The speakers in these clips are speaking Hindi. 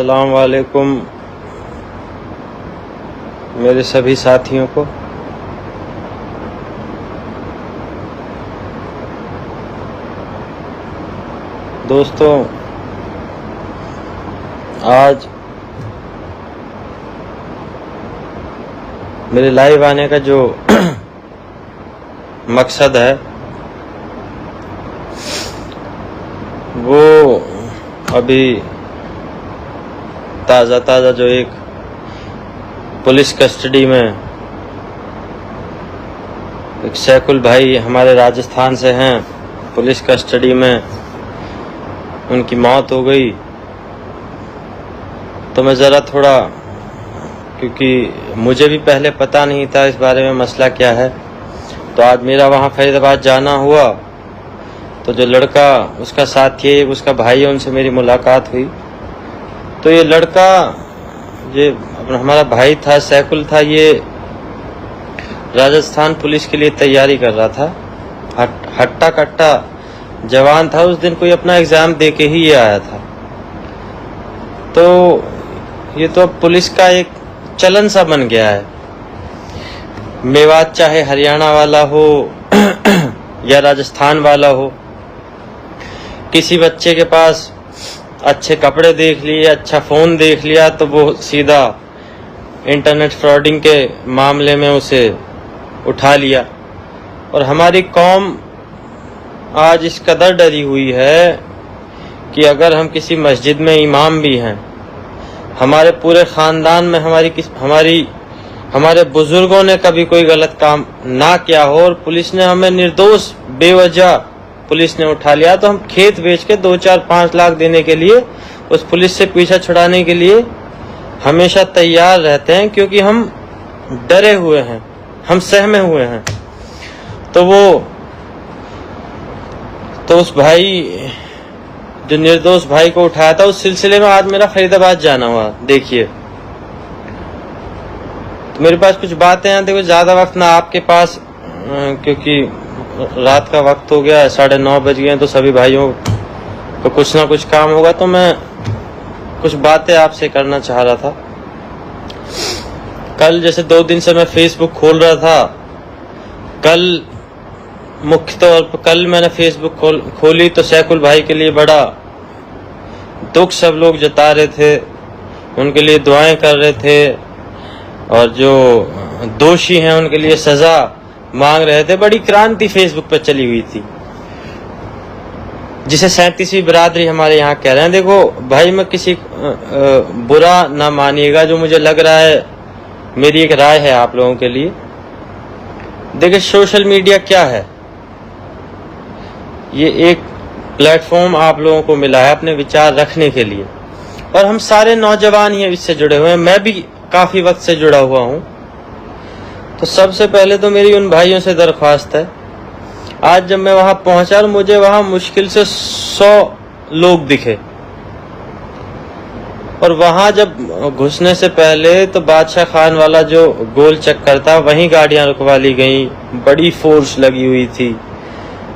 अस्सलाम वालेकुम मेरे सभी साथियों को। दोस्तों, आज मेरे लाइव आने का जो मकसद है वो अभी ताज़ा जो एक पुलिस कस्टडी में एक सैकुल भाई हमारे राजस्थान से हैं, पुलिस कस्टडी में उनकी मौत हो गई। तो मैं ज़रा थोड़ा, क्योंकि मुझे भी पहले पता नहीं था इस बारे में मसला क्या है, तो आज मेरा वहाँ फरीदाबाद जाना हुआ। तो जो लड़का उसका साथी है, उसका भाई है, उनसे मेरी मुलाकात हुई। तो ये लड़का, ये हमारा भाई था, सैकुल था, ये राजस्थान पुलिस के लिए तैयारी कर रहा था। हट्टा कट्टा जवान था। उस दिन कोई अपना एग्ज़ाम दे के ही ये आया था। तो ये तो अब पुलिस का एक चलन सा बन गया है। मेवात चाहे हरियाणा वाला हो या राजस्थान वाला हो, किसी बच्चे के पास अच्छे कपड़े देख लिए, अच्छा फ़ोन देख लिया, तो वो सीधा इंटरनेट फ्रॉडिंग के मामले में उसे उठा लिया। और हमारी कौम आज इस कदर डरी हुई है कि अगर हम किसी मस्जिद में इमाम भी हैं, हमारे पूरे ख़ानदान में हमारे बुज़ुर्गों ने कभी कोई गलत काम ना किया हो और पुलिस ने हमें निर्दोष बेवजह पुलिस ने उठा लिया, तो हम खेत बेच के 2-4-5 लाख देने के लिए उस पुलिस से पीछा छुड़ाने के लिए हमेशा तैयार रहते हैं, क्योंकि हम डरे हुए हैं, हम सहमे हुए हैं। तो उस भाई, जो निर्दोष भाई को उठाया था, उस सिलसिले में आज मेरा फरीदाबाद जाना हुआ। देखिए, तो मेरे पास कुछ बातें हैं। देखो, ज़्यादा वक्त ना आपके पास, क्योंकि रात का वक्त हो गया है, 9:30 बज गए हैं, तो सभी भाइयों को कुछ ना कुछ काम होगा। तो मैं कुछ बातें आपसे करना चाह रहा था। कल जैसे 2 दिन से मैं फेसबुक खोल रहा था, कल मुख्य तौर पर कल मैंने फेसबुक खोली तो सैकुल भाई के लिए बड़ा दुख सब लोग जता रहे थे, उनके लिए दुआएं कर रहे थे, और जो दोषी हैं उनके लिए सज़ा मांग रहे थे। बड़ी क्रांति फेसबुक पर चली हुई थी, जिसे 37वीं बिरादरी हमारे यहाँ कह रहे हैं। देखो भाई, मैं किसी बुरा ना मानिएगा, जो मुझे लग रहा है, मेरी एक राय है आप लोगों के लिए। देखिए, सोशल मीडिया क्या है? ये एक प्लेटफॉर्म आप लोगों को मिला है अपने विचार रखने के लिए, और हम सारे नौजवान ही इससे जुड़े हुए हैं। मैं भी काफ़ी वक्त से जुड़ा हुआ हूँ। तो सबसे पहले तो मेरी उन भाइयों से दरख्वास्त है, आज जब मैं वहाँ पहुँचा और मुझे वहाँ मुश्किल से 100 लोग दिखे, और वहाँ जब घुसने से पहले तो बादशाह खान वाला जो गोल चक्कर था, वहीं गाड़ियाँ रुकवा ली गई, बड़ी फोर्स लगी हुई थी।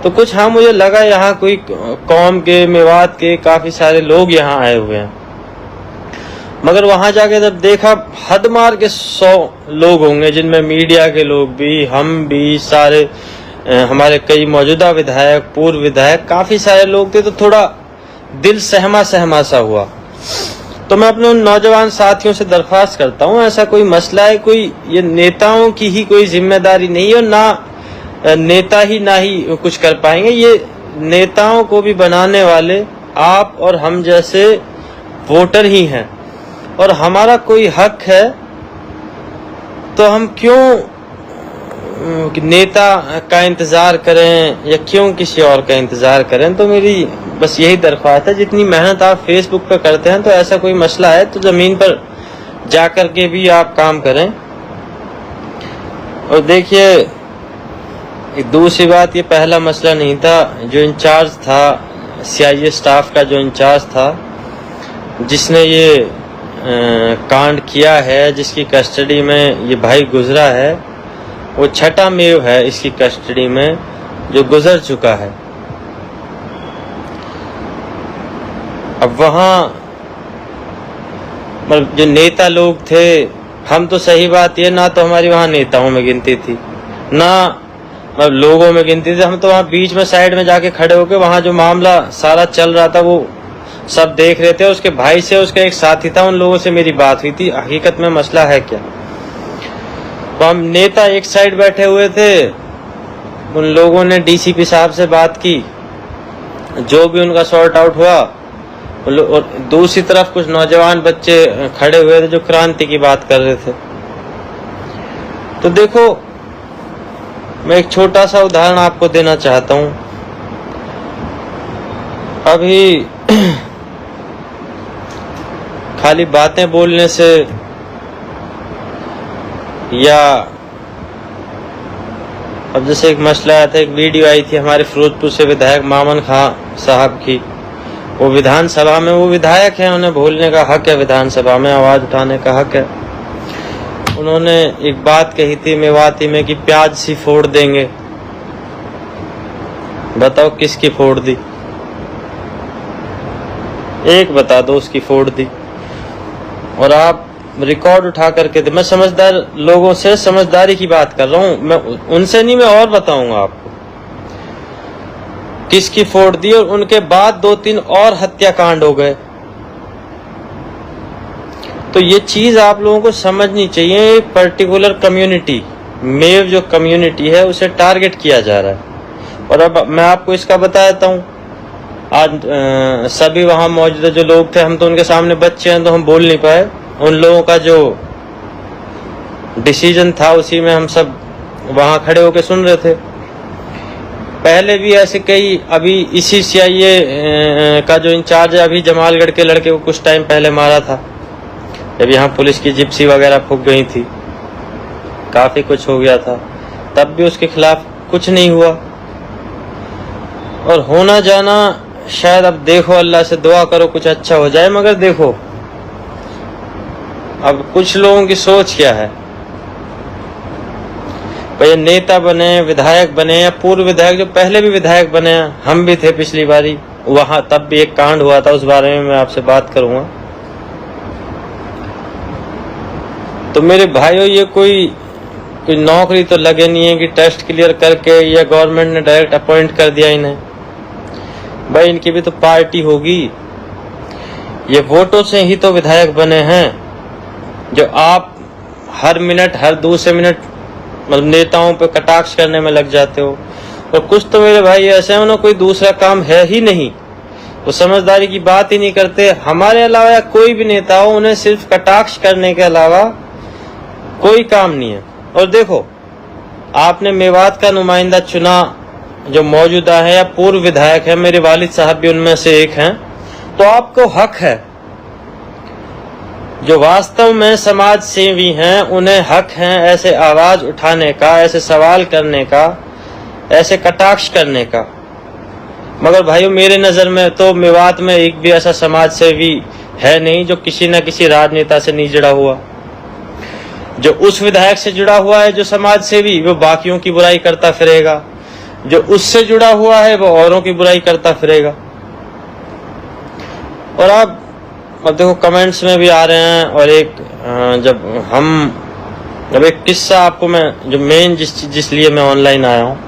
तो कुछ मुझे लगा यहाँ कोई कौम के, मेवात के काफ़ी सारे लोग यहाँ आए हुए हैं। मगर वहाँ जाके जब देखा, हद मार के 100 लोग होंगे, जिनमें मीडिया के लोग भी, हम भी, सारे हमारे कई मौजूदा विधायक, पूर्व विधायक, काफ़ी सारे लोग थे। तो थोड़ा दिल सहमा सा हुआ। तो मैं अपने उन नौजवान साथियों से दरख्वास्त करता हूँ, ऐसा कोई मसला है, कोई ये नेताओं की ही कोई जिम्मेदारी नहीं है, और ना नेता ही ना ही कुछ कर पाएंगे। ये नेताओं को भी बनाने वाले आप और हम जैसे वोटर ही हैं, और हमारा कोई हक है, तो हम क्यों नेता का इंतज़ार करें या क्यों किसी और का इंतज़ार करें। तो मेरी बस यही दरख्वास्त है, जितनी मेहनत आप फेसबुक पर करते हैं, तो ऐसा कोई मसला है तो ज़मीन पर जा कर के भी आप काम करें। और देखिए, एक दूसरी बात, ये पहला मसला नहीं था। जो इंचार्ज था, CIA स्टाफ का जो इंचार्ज था, जिसने ये कांड किया है, जिसकी कस्टडी में ये भाई गुजरा है, वो छठा मेव है इसकी कस्टडी में जो गुजर चुका है। अब वहाँ मतलब जो नेता लोग थे, हम तो सही बात ये ना तो हमारी वहाँ नेताओं में गिनती थी ना मतलब लोगों में गिनती थी। हम तो वहाँ बीच में साइड में जाके खड़े होके वहाँ जो मामला सारा चल रहा था वो सब देख रहे थे। उसके भाई से उसका एक साथी था, उन लोगों से मेरी बात हुई थी हकीकत में मसला है क्या। तो हम नेता एक साइड बैठे हुए थे, उन लोगों ने डीसीपी साहब से बात की, जो भी उनका सॉर्ट आउट हुआ। और दूसरी तरफ कुछ नौजवान बच्चे खड़े हुए थे जो क्रांति की बात कर रहे थे। तो देखो, मैं एक छोटा सा उदाहरण आपको देना चाहता हूं। अभी खाली बातें बोलने से या अब जैसे एक मसला आया था, एक वीडियो आई थी हमारे फिरोजपुर से विधायक मामन खां साहब की। वो विधानसभा में, वो विधायक हैं, उन्हें बोलने का हक है, विधानसभा में आवाज उठाने का हक है। उन्होंने एक बात कही थी मेवाती में कि प्याज सी फोड़ देंगे। बताओ किसकी फोड़ दी? एक बता दो उसकी फोड़ दी। और आप रिकॉर्ड उठा करके दे। मैं समझदार लोगों से समझदारी की बात कर रहा हूं, मैं उनसे नहीं, मैं और बताऊंगा आपको किसकी फोड़ दी। और उनके बाद 2-3 और हत्याकांड हो गए। तो ये चीज आप लोगों को समझनी चाहिए। एक पर्टिकुलर कम्युनिटी, मेव जो कम्युनिटी है, उसे टारगेट किया जा रहा है। और अब मैं आपको इसका बता देता हूँ। आज सभी वहां मौजूद जो लोग थे, हम तो उनके सामने बच्चे हैं तो हम बोल नहीं पाए। उन लोगों का जो डिसीजन था उसी में हम सब वहां खड़े होकर सुन रहे थे। पहले भी ऐसे कई, अभी इसी सीआईए का जो इंचार्ज है, अभी जमालगढ़ के लड़के को कुछ टाइम पहले मारा था, जब यहाँ पुलिस की जिप्सी वगैरह फूक गई थी, काफी कुछ हो गया था, तब भी उसके खिलाफ कुछ नहीं हुआ। और होना जाना शायद, अब देखो अल्लाह से दुआ करो कुछ अच्छा हो जाए। मगर देखो अब कुछ लोगों की सोच क्या है, भाई नेता बने, विधायक बने या पूर्व विधायक, जो पहले भी विधायक बने हैं, हम भी थे पिछली बारी वहां, तब भी एक कांड हुआ था, उस बारे में मैं आपसे बात करूंगा। तो मेरे भाइयों, ये कोई नौकरी तो लगे नहीं है कि टेस्ट क्लियर करके या गवर्नमेंट ने डायरेक्ट अपॉइंट कर दिया इन्हें। भाई इनकी भी तो पार्टी होगी। ये वोटों से ही तो विधायक बने हैं, जो आप हर मिनट, हर दूसरे मिनट मतलब नेताओं पे कटाक्ष करने में लग जाते हो। और कुछ तो मेरे भाई ऐसे हैं, उन्हें कोई दूसरा काम है ही नहीं, वो समझदारी की बात ही नहीं करते। हमारे अलावा या कोई भी नेता हो, उन्हें सिर्फ कटाक्ष करने के अलावा कोई काम नहीं है। और देखो, आपने मेवात का नुमाइंदा चुना जो मौजूदा है या पूर्व विधायक है, मेरे वालिद साहब भी उनमें से एक हैं, तो आपको हक है। जो वास्तव में समाज सेवी हैं, उन्हें हक है ऐसे आवाज उठाने का, ऐसे सवाल करने का, ऐसे कटाक्ष करने का। मगर भाइयों, मेरे नजर में तो मेवात में एक भी ऐसा समाज सेवी है नहीं जो किसी न किसी राजनेता से नहीं जुड़ा हुआ। जो उस विधायक से जुड़ा हुआ है जो समाज सेवी, वो बाकियों की बुराई करता फिरेगा। जो उससे जुड़ा हुआ है वो औरों की बुराई करता फिरेगा। और अब देखो कमेंट्स में भी आ रहे हैं। और एक जब एक किस्सा आपको मैं, जो मेन जिस लिए मैं ऑनलाइन आया हूँ,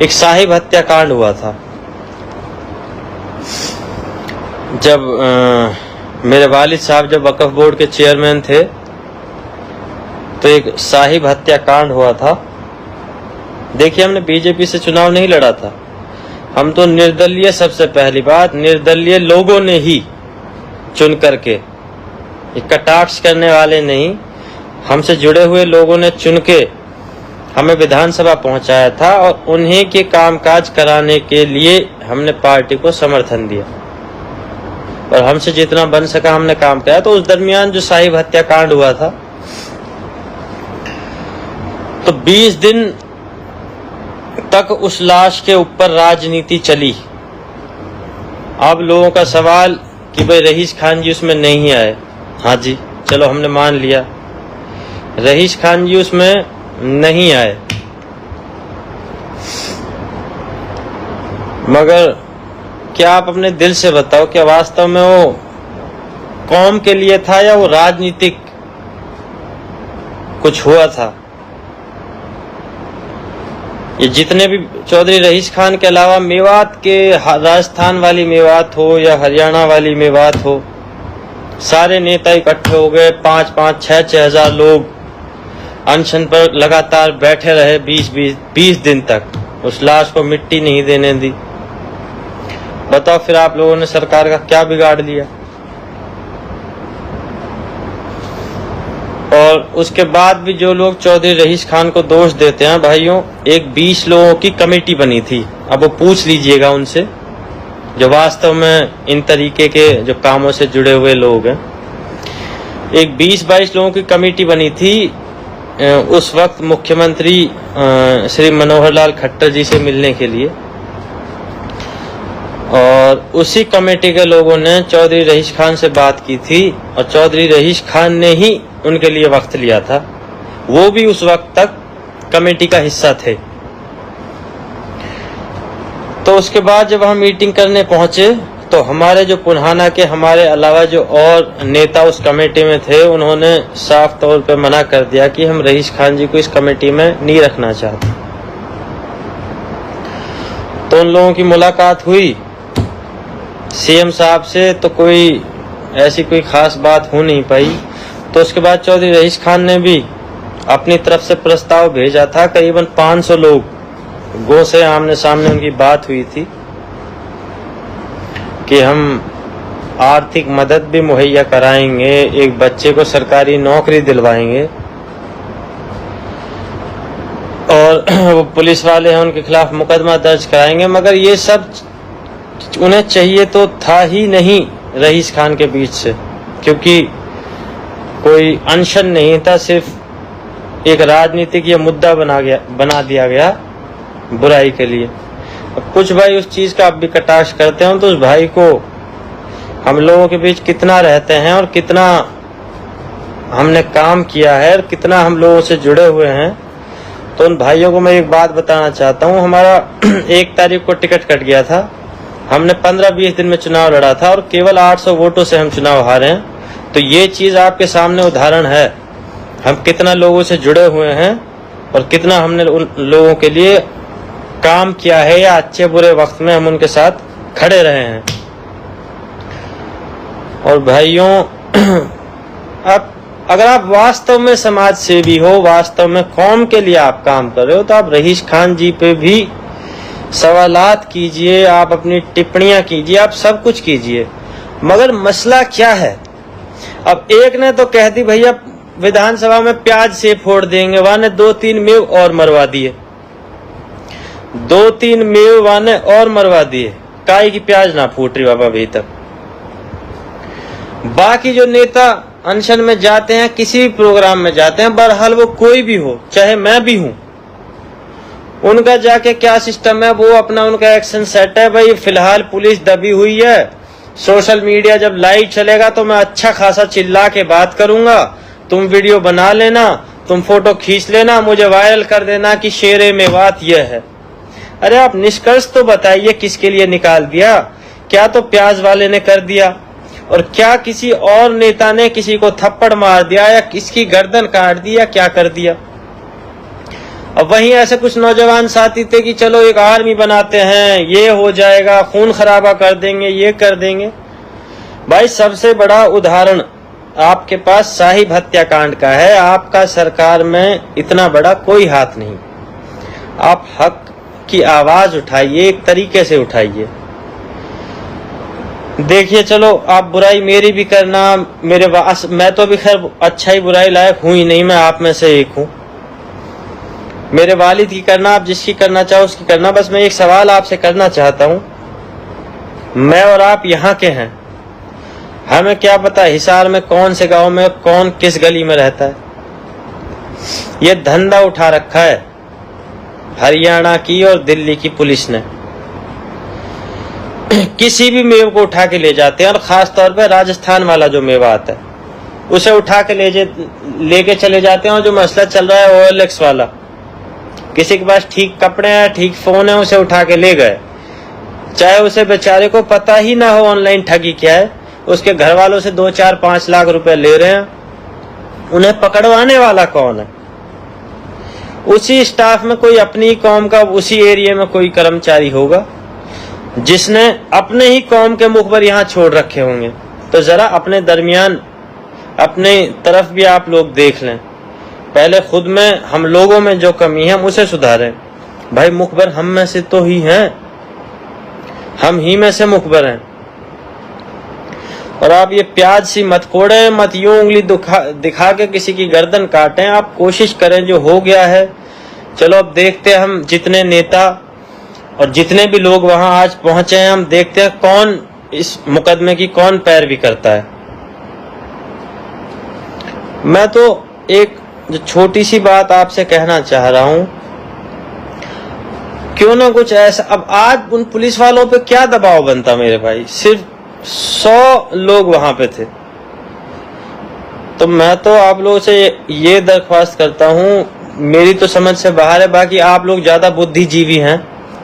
एक साहिब हत्याकांड हुआ था। जब मेरे वालिद साहब जब वक्फ बोर्ड के चेयरमैन थे, तो एक साहिब हत्याकांड हुआ था। देखिए, हमने बीजेपी से चुनाव नहीं लड़ा था, हम तो निर्दलीय, सबसे पहली बात निर्दलीय लोगों ने ही चुन करके, कटाक्ष करने वाले नहीं, हमसे जुड़े हुए लोगों ने चुन के हमें विधानसभा पहुंचाया था। और उन्हीं के कामकाज कराने के लिए हमने पार्टी को समर्थन दिया और हमसे जितना बन सका हमने काम किया। तो उस दरमियान जो साहिब हत्याकांड हुआ था, तो 20 दिन तक उस लाश के ऊपर राजनीति चली। अब लोगों का सवाल कि भाई रहीस खान जी उसमें नहीं आए। हाँ जी, चलो हमने मान लिया, रहीस खान जी उसमें नहीं आए, मगर क्या आप अपने दिल से बताओ, क्या वास्तव में वो कौम के लिए था या वो राजनीतिक कुछ हुआ था। ये जितने भी चौधरी रईस खान के अलावा मेवात के, राजस्थान वाली मेवात हो या हरियाणा वाली मेवात हो, सारे नेता इकट्ठे हो गए। 5-5, 6-6 हजार लोग अनशन पर लगातार बैठे रहे 20 दिन तक, उस लाश को मिट्टी नहीं देने दी। बताओ फिर आप लोगों ने सरकार का क्या बिगाड़ लिया। और उसके बाद भी जो लोग चौधरी रईस खान को दोष देते हैं भाइयों, एक 20 लोगों की कमेटी बनी थी। अब वो पूछ लीजिएगा उनसे जो वास्तव में इन तरीके के जो कामों से जुड़े हुए लोग हैं। एक 20-22 लोगों की कमेटी बनी थी उस वक्त मुख्यमंत्री श्री मनोहर लाल खट्टर जी से मिलने के लिए, और उसी कमेटी के लोगों ने चौधरी रईस खान से बात की थी और चौधरी रईस खान ने ही उनके लिए वक्त लिया था। वो भी उस वक्त तक कमेटी का हिस्सा थे। तो उसके बाद जब हम मीटिंग करने पहुंचे तो हमारे जो पुन्हाना के हमारे अलावा जो और नेता उस कमेटी में थे, उन्होंने साफ तौर पे मना कर दिया कि हम रईस खान जी को इस कमेटी में नहीं रखना चाहते। तो उन लोगों की मुलाकात हुई सीएम साहब से, तो कोई ऐसी कोई खास बात हो नहीं पाई। तो उसके बाद चौधरी रईस खान ने भी अपनी तरफ से प्रस्ताव भेजा था। करीबन 500 लोग गो से आमने सामने उनकी बात हुई थी कि हम आर्थिक मदद भी मुहैया कराएंगे, एक बच्चे को सरकारी नौकरी दिलवाएंगे, और वो पुलिस वाले हैं उनके खिलाफ मुकदमा दर्ज कराएंगे। मगर ये सब उन्हें चाहिए तो था ही नहीं रईस खान के बीच से, क्योंकि कोई अनशन नहीं था, सिर्फ एक राजनीतिक ये मुद्दा बना दिया गया बुराई के लिए। अब कुछ भाई उस चीज का अब भी कटाक्ष करते हैं, तो उस भाई को हम लोगों के बीच कितना रहते हैं और कितना हमने काम किया है और कितना हम लोगों से जुड़े हुए हैं, तो उन भाइयों को मैं एक बात बताना चाहता हूँ। हमारा 1 तारीख को टिकट कट गया था, हमने 15-20 दिन में चुनाव लड़ा था और केवल 800 वोटों से हम चुनाव हारे हैं। तो ये चीज आपके सामने उदाहरण है हम कितना लोगों से जुड़े हुए हैं और कितना हमने उन लोगों के लिए काम किया है, या अच्छे बुरे वक्त में हम उनके साथ खड़े रहे हैं। और भाइयों, अब अगर आप वास्तव में समाज सेवी हो, वास्तव में कौम के लिए आप काम कर रहे हो, तो आप रईस खान जी पे भी सवालात कीजिए, आप अपनी टिप्पणियां कीजिए, आप सब कुछ कीजिए। मगर मसला क्या है, अब एक ने तो कह दी भैया विधानसभा में प्याज से फोड़ देंगे, वहां ने 2-3 मेव और मरवा दिए, 2-3 मेव वहां ने और मरवा दिए। काई की प्याज ना फूट रही बाबा अभी तक। बाकी जो नेता अनशन में जाते हैं, किसी भी प्रोग्राम में जाते हैं, बहरहाल वो कोई भी हो, चाहे मैं भी हूं, उनका जाके क्या सिस्टम है, वो अपना उनका एक्शन सेट है। भाई फिलहाल पुलिस दबी हुई है, सोशल मीडिया जब लाइव चलेगा तो मैं अच्छा खासा चिल्ला के बात करूंगा, तुम वीडियो बना लेना, तुम फोटो खींच लेना, मुझे वायरल कर देना कि शेरे मेवात यह है। अरे आप निष्कर्ष तो बताइए किसके लिए निकाल दिया? क्या तो प्याज वाले ने कर दिया, और क्या किसी और नेता ने किसी को थप्पड़ मार दिया या किसकी गर्दन काट दी, या क्या कर दिया? अब वहीं ऐसे कुछ नौजवान साथी थे कि चलो एक आर्मी बनाते हैं, ये हो जाएगा, खून खराबा कर देंगे, ये कर देंगे। भाई सबसे बड़ा उदाहरण आपके पास साहिब हत्याकांड का है। आपका सरकार में इतना बड़ा कोई हाथ नहीं। आप हक की आवाज उठाइए, एक तरीके से उठाइए। देखिए चलो आप बुराई मेरी भी करना, मैं तो भी खैर अच्छा ही बुराई लायक हूं ही नहीं, मैं आप में से एक हूं। मेरे वालिद की करना, आप जिसकी करना चाहो उसकी करना। बस मैं एक सवाल आपसे करना चाहता हूं, मैं और आप यहाँ के हैं, हमें क्या पता हिसार में कौन से गांव में कौन किस गली में रहता है। ये धंधा उठा रखा है हरियाणा की और दिल्ली की पुलिस ने। किसी भी मेव को उठा के ले जाते हैं, और खास तौर पे राजस्थान वाला जो मेवा आता है उसे उठा के लेके चले जाते हैं। और जो मसला चल रहा है OLX वाला, किसी के पास ठीक कपड़े हैं, ठीक फोन है, उसे उठा के ले गए, चाहे उसे बेचारे को पता ही ना हो ऑनलाइन ठगी क्या है, उसके घर वालों से 2, 4, 5 लाख रुपए ले रहे हैं, उन्हें पकड़वाने वाला कौन है? उसी स्टाफ में कोई अपनी कौम का उसी एरिया में कोई कर्मचारी होगा जिसने अपने ही कौम के मुखबर यहाँ छोड़ रखे होंगे। तो जरा अपने दरमियान अपने तरफ भी आप लोग देख लें, पहले खुद में हम लोगों में जो कमी है उसे सुधारें। भाई मुखबर हम में से तो ही हैं, हम ही में से मुखबर हैं। और आप ये प्याज सी मत फोड़े, मत यूं उंगली दिखा के किसी की गर्दन काटें। आप कोशिश करें, जो हो गया है चलो अब देखते हैं हम जितने नेता और जितने भी लोग वहां आज पहुंचे हैं, हम देखते हैं कौन इस मुकदमे की कौन पैरवी करता है। मैं तो एक जो छोटी सी बात आपसे कहना चाह रहा हूं, क्यों ना कुछ ऐसा, अब आज उन पुलिस वालों पे क्या दबाव बनता मेरे भाई, सिर्फ 100 लोग वहां पे थे। तो मैं तो आप लोगों से ये दरख्वास्त करता हूं, मेरी तो समझ से बाहर है, बाकी आप लोग ज्यादा बुद्धिजीवी हैं,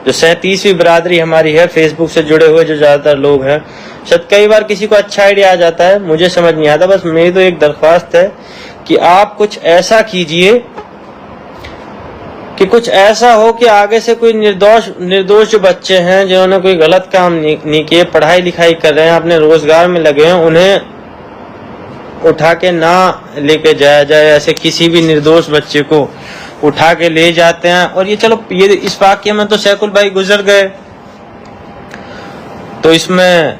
जो 37वीं बिरादरी हमारी है, फेसबुक से जुड़े हुए जो ज्यादातर लोग हैं, शायद कई बार किसी को अच्छा आइडिया आ जाता है, मुझे समझ नहीं आता। बस मेरी तो एक दरख्वास्त है कि आप कुछ ऐसा कीजिए कि कुछ ऐसा हो कि आगे से कोई निर्दोष जो बच्चे हैं जिन्होंने कोई गलत काम नहीं किए, पढ़ाई लिखाई कर रहे हैं, अपने रोजगार में लगे हैं, उन्हें उठा के ना लेके जाया जाए। ऐसे किसी भी निर्दोष बच्चे को उठा के ले जाते हैं। और ये चलो ये इस वाक्य में तो सैकुल भाई गुजर गए, तो इसमें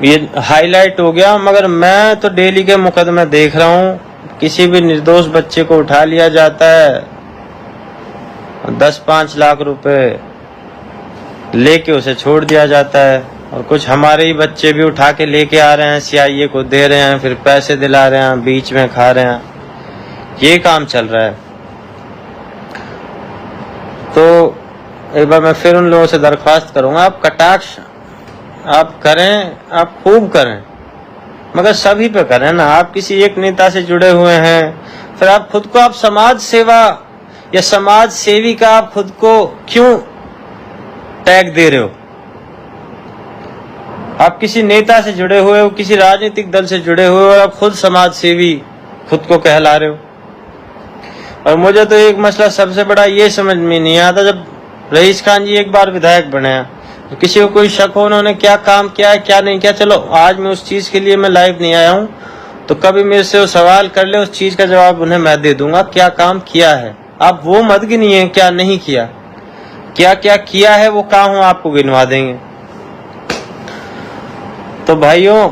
ये हाईलाइट हो गया, मगर मैं तो डेली के मुकदमे देख रहा हूँ, किसी भी निर्दोष बच्चे को उठा लिया जाता है, 10-5 लाख रुपए लेके उसे छोड़ दिया जाता है। और कुछ हमारे ही बच्चे भी उठा के लेके आ रहे हैं, CIA को दे रहे हैं, फिर पैसे दिला रहे हैं, बीच में खा रहे हैं, ये काम चल रहा है। तो एक बार मैं फिर उन लोगों से दरख्वास्त करूंगा, आप कटाक्ष आप करें, आप खूब करें, मगर सभी पे करें ना। आप किसी एक नेता से जुड़े हुए हैं, फिर आप खुद को, आप समाज सेवा या समाज सेवी का आप खुद को क्यों टैग दे रहे हो? आप किसी नेता से जुड़े हुए हो, किसी राजनीतिक दल से जुड़े हुए हो, और आप खुद समाज सेवी खुद को कहला रहे हो। और मुझे तो एक मसला सबसे बड़ा ये समझ में नहीं आता, जब रईस खान जी एक बार विधायक बने हैं तो किसी को कोई शक हो उन्होंने क्या काम किया है क्या नहीं किया, चलो आज मैं उस चीज के लिए मैं लाइव नहीं आया हूं, तो कभी मेरे से वो सवाल कर ले, उस चीज का जवाब उन्हें मैं दे दूंगा, क्या काम किया है। आप वो मत गिनिए क्या नहीं किया, क्या क्या किया है वो काम हम आपको गिनवा देंगे। तो भाइयों,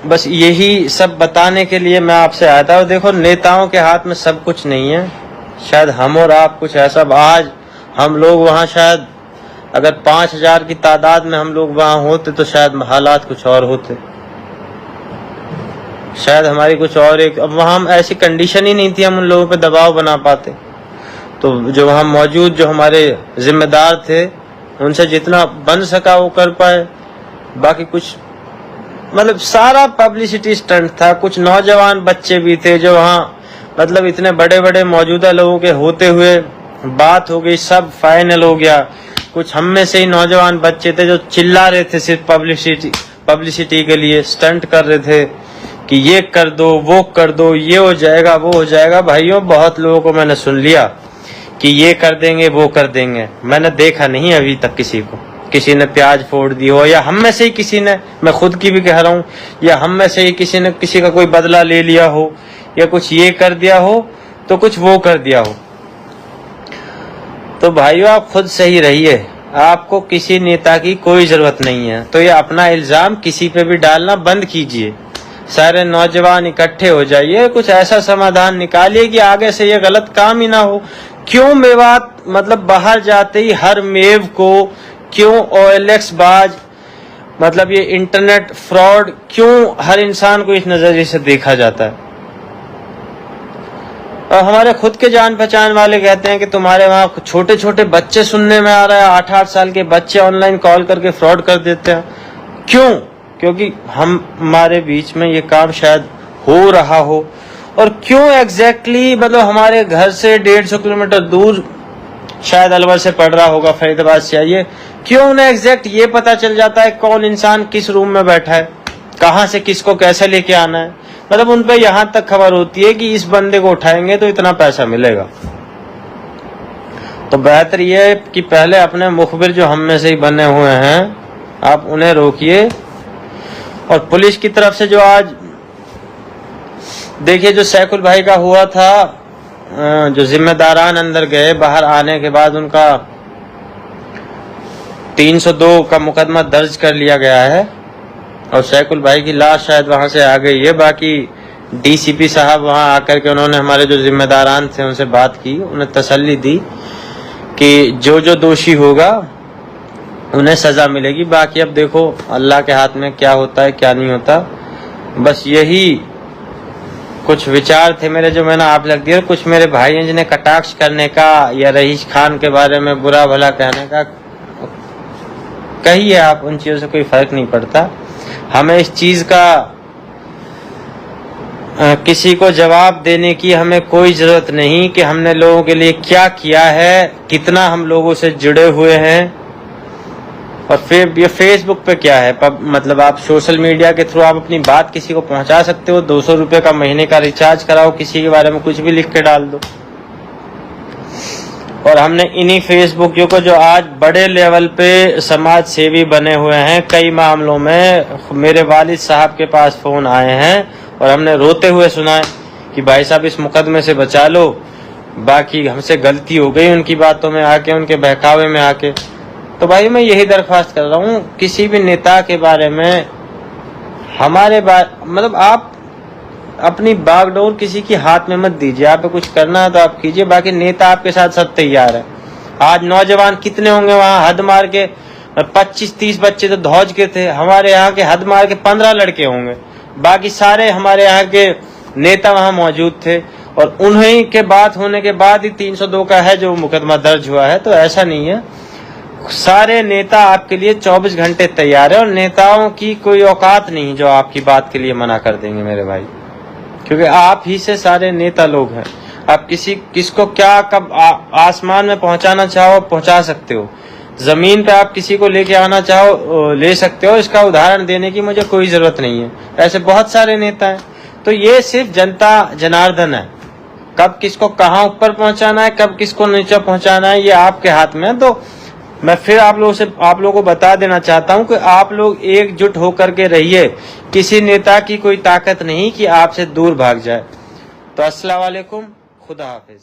बस यही सब बताने के लिए मैं आपसे आया था। और देखो, नेताओं के हाथ में सब कुछ नहीं है, शायद हम और आप कुछ ऐसा, आज हम लोग वहां शायद अगर 5000 की तादाद में हम लोग वहां होते तो शायद हालात कुछ और होते, शायद हमारी कुछ और एक, अब वहां हम ऐसी कंडीशन ही नहीं थी हम उन लोगों पे दबाव बना पाते। तो जो वहां मौजूद जो हमारे जिम्मेदार थे, उनसे जितना बन सका वो कर पाए, बाकी कुछ मतलब सारा पब्लिसिटी स्टंट था। कुछ नौजवान बच्चे भी थे जो वहां, मतलब इतने बड़े बड़े मौजूदा लोगों के होते हुए बात हो गई, सब फाइनल हो गया। कुछ हम में से ही नौजवान बच्चे थे जो चिल्ला रहे थे सिर्फ पब्लिसिटी के लिए, स्टंट कर रहे थे कि ये कर दो, वो कर दो, ये हो जाएगा, वो हो जाएगा। भाइयों, बहुत लोगों को मैंने सुन लिया कि ये कर देंगे, वो कर देंगे, मैंने देखा नहीं अभी तक किसी को, किसी ने प्याज फोड़ दी हो, या हम में से ही किसी ने, मैं खुद की भी कह रहा हूँ, या हम में से ही किसी ने किसी का कोई बदला ले लिया हो, या कुछ ये कर दिया हो तो कुछ वो कर दिया हो। तो भाइयों, आप खुद सही रहिए, आपको किसी नेता की कोई जरूरत नहीं है। तो ये अपना इल्जाम किसी पे भी डालना बंद कीजिए, सारे नौजवान इकट्ठे हो जाइए, कुछ ऐसा समाधान निकालिए कि आगे से ये गलत काम ही ना हो। क्यों मेवात, मतलब बाहर जाते ही हर मेव को, क्यों OLX बाज, मतलब ये इंटरनेट फ्रॉड, क्यों हर इंसान को इस नजरिए से देखा जाता है? और हमारे खुद के जान पहचान वाले कहते हैं कि तुम्हारे वहां छोटे छोटे बच्चे, सुनने में आ रहा है 8-8 साल के बच्चे ऑनलाइन कॉल करके फ्रॉड कर देते हैं। क्यों? क्योंकि हमारे बीच में ये काम शायद हो रहा हो। और क्यों एग्जैक्टली, मतलब हमारे घर से 150 किलोमीटर दूर शायद अलवर से पड़ रहा होगा, फरीदाबाद से आइए, क्यों उन्हें एग्जैक्ट ये पता चल जाता है कौन इंसान किस रूम में बैठा है? कहां से किसको कैसे लेके आना है, मतलब उन पे यहां तक खबर होती है कि इस बंदे को उठाएंगे तो इतना पैसा मिलेगा। तो बेहतर यह है कि पहले अपने मुखबिर जो हम में से ही बने हुए हैं आप उन्हें रोकिए। और पुलिस की तरफ से जो आज देखिए जो सैकुल भाई का हुआ था, जो जिम्मेदारान अंदर गए, बाहर आने के बाद उनका 302 का मुकदमा दर्ज कर लिया गया है और सैकुल भाई की लाश शायद वहां से आ गई है। बाकी डीसीपी साहब वहां आकर के उन्होंने हमारे जो जिम्मेदारान थे उनसे बात की, उन्हें तसल्ली दी कि जो जो दोषी होगा उन्हें सजा मिलेगी। बाकी अब देखो अल्लाह के हाथ में क्या होता है क्या नहीं होता। बस यही कुछ विचार थे मेरे जो मैंने आप लग दिए। कुछ मेरे भाई हैं जिन्हें कटाक्ष करने का या रईस खान के बारे में बुरा भला कहने का, कहिए आप, उन चीजों से कोई फर्क नहीं पड़ता। हमें इस चीज का किसी को जवाब देने की हमें कोई जरूरत नहीं कि हमने लोगों के लिए क्या किया है, कितना हम लोगों से जुड़े हुए हैं। और फिर ये फेसबुक पे क्या है, मतलब आप सोशल मीडिया के थ्रू आप अपनी बात किसी को पहुंचा सकते हो। 200 रुपए का महीने का रिचार्ज कराओ, किसी के बारे में कुछ भी लिख के डाल दो। और हमने इन्हीं फेसबुक को जो आज बड़े लेवल पे समाज सेवी बने हुए हैं, कई मामलों में मेरे वालिद साहब के पास फोन आए हैं और हमने रोते हुए सुना है कि भाई साहब इस मुकदमे से बचा लो, बाकी हमसे गलती हो गई उनकी बातों में आके, उनके बहकावे में आके। तो भाई मैं यही दरख्वास्त कर रहा हूँ, किसी भी नेता के बारे में हमारे मतलब आप अपनी बागडोर किसी के हाथ में मत दीजिए। आप कुछ करना है तो आप कीजिए, बाकी नेता आपके साथ सब तैयार है। आज नौजवान कितने होंगे वहां हद मार के 25-30 बच्चे तो धौज के थे, हमारे यहाँ के हद मार के 15 लड़के होंगे। बाकी सारे हमारे यहाँ के नेता वहां मौजूद थे और उन्हीं के बात होने के बाद ही 302 का है जो मुकदमा दर्ज हुआ है। तो ऐसा नहीं है, सारे नेता आपके लिए 24 घंटे तैयार है और नेताओं की कोई औकात नहीं जो आपकी बात के लिए मना कर देंगे मेरे भाई, क्योंकि आप ही से सारे नेता लोग हैं। आप किसको क्या कब आसमान में पहुंचाना चाहो पहुंचा सकते हो, जमीन पे आप किसी को लेके आना चाहो ले सकते हो। इसका उदाहरण देने की मुझे कोई जरूरत नहीं है, ऐसे बहुत सारे नेता हैं। तो ये सिर्फ जनता जनार्दन है, कब किसको कहाँ ऊपर पहुंचाना है, कब किसको नीचे पहुंचाना है, ये आपके हाथ में है। तो मैं फिर आप लोगों को बता देना चाहता हूं कि आप लोग एकजुट होकर के रहिए, किसी नेता की कोई ताकत नहीं कि आपसे दूर भाग जाए। तो अस्सलाम वालेकुम, खुदा हाफिज।